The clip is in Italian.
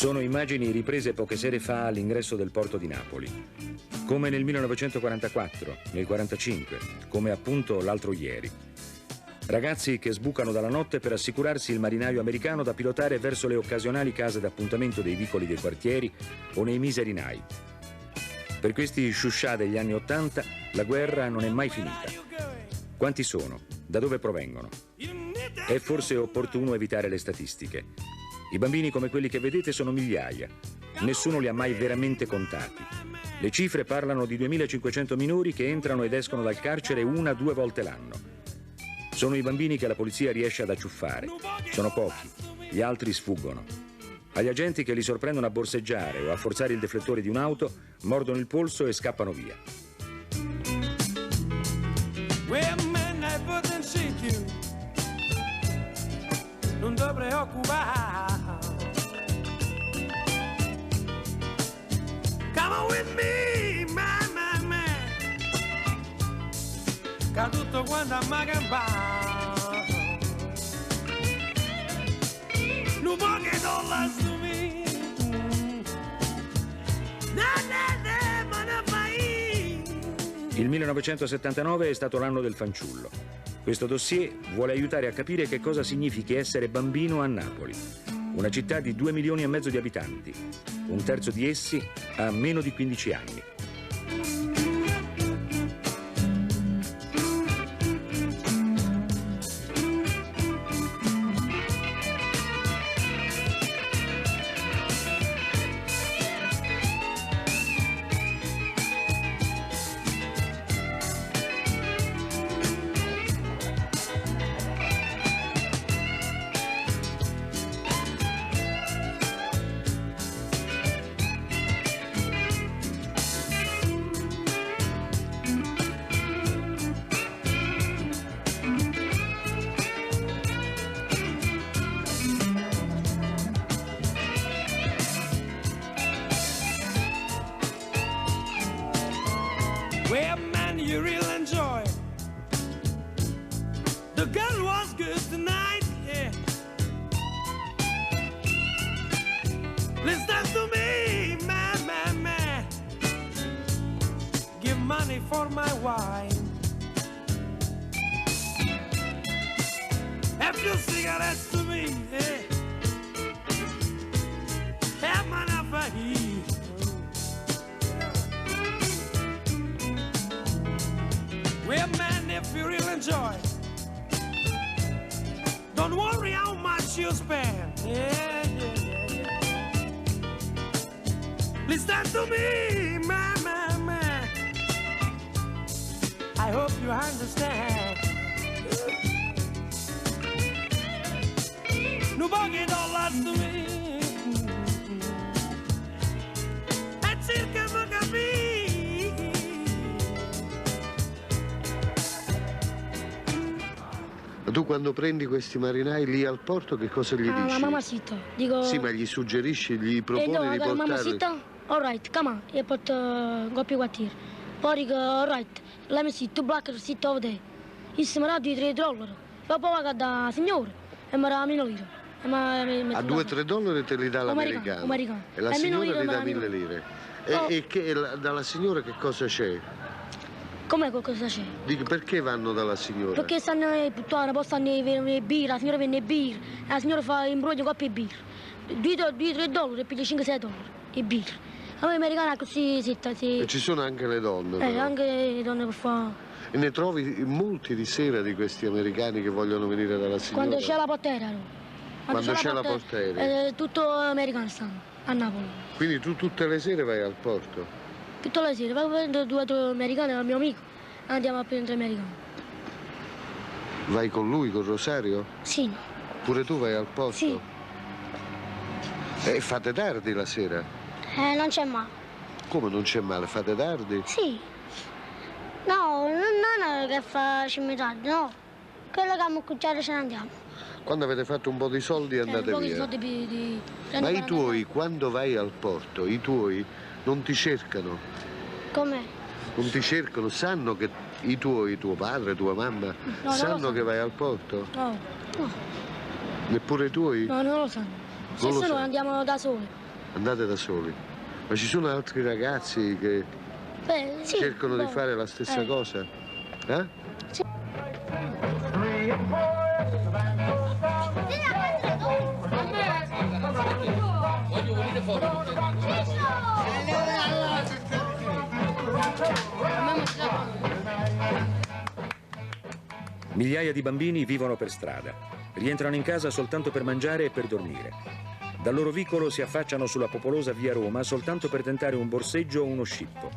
Sono immagini riprese poche sere fa all'ingresso del porto di Napoli. Come nel 1944, nel 45, come appunto l'altro ieri. Ragazzi che sbucano dalla notte per assicurarsi il marinaio americano da pilotare verso le occasionali case d'appuntamento dei vicoli dei quartieri o nei miseri nai. Per questi sciuscià degli anni '80 la guerra non è mai finita. Quanti sono? Da dove provengono? È forse opportuno evitare le statistiche. I bambini come quelli che vedete sono migliaia. Nessuno li ha mai veramente contati. Le cifre parlano di 2500 minori che entrano ed escono dal carcere 1 o 2 volte l'anno. Sono i bambini che la polizia riesce ad acciuffare. Sono pochi, gli altri sfuggono. Agli agenti che li sorprendono a borseggiare o a forzare il deflettore di un'auto, mordono il polso e scappano via. Non ti preoccupare. Come on with me, man. Che tutto quanto a me campare. Non può che non la assumi. Il 1979 è stato l'anno del fanciullo. Questo dossier vuole aiutare a capire che cosa significhi essere bambino a Napoli, una città di 2,5 milioni di abitanti. Un terzo di essi ha meno di 15 anni. Well, man, you really enjoy it. The gun was good tonight, yeah. Listen to me, man. Give money for my wine. A few cigarettes to me, yeah. Have money for he. Well, man, if you really enjoy, don't worry how much you spend. Yeah. Listen to me, man. I hope you understand. Nobody don't listen to me. E cerca di capire. Tu quando prendi questi marinai lì al porto che cosa gli dici? La mamma zitta, dico... Sì, ma gli suggerisci, gli proponi di portarli? Mamma zitta, all right, come on, e porto un coppia quartiere. Poi dico, all right, let me sit, tu black, sit over there. Io mi dà $2-3. Poi paga da signore e mi dà $1.000. A $2-3 te li dà l'americano? Americano. E la signora ti dà 1.000 lire. E che, dalla signora che cosa c'è? Come cosa c'è? Dico, perché vanno dalla signora? Perché stanno puttane, poi stanno birra, la signora viene birra, e la signora fa imbroglio coppia e birra. $2-3 e piglia $5-6 e birra. A me americana così zitta, sì. E ci sono anche le donne, però. Anche le donne per fare. E ne trovi molti di sera di questi americani che vogliono venire dalla signora? Quando c'è la portiera, Quando c'è la portiera? Tutto americano stanno, a Napoli. Quindi tu tutte le sere vai al porto? Tutte le sere, vado a prendere 2 o 3 americani al mio amico, andiamo a prendere americani. Vai con lui, con Rosario? Sì. Pure tu vai al porto? Sì. E fate tardi la sera? Non c'è male. Come non c'è male? Fate tardi? Sì. No, non è che facciamo tardi, no. Quello che abbiamo cucciato ce ne andiamo. Quando avete fatto un po' di soldi andate via? Soldi Ma i tuoi, quando vai al porto, i tuoi non ti cercano? Come? Non ti cercano? Sanno che i tuoi, tuo padre, tua mamma, no, sanno che vai al porto? No. Neppure i tuoi? No, non lo sanno. Se noi andiamo da soli. andate da soli. Ma ci sono altri ragazzi che Sì, cercano di fare la stessa cosa? Eh? Migliaia di bambini vivono per strada. Rientrano in casa soltanto per mangiare e per dormire. Dal loro vicolo si affacciano sulla popolosa via Roma soltanto per tentare un borseggio o uno scippo.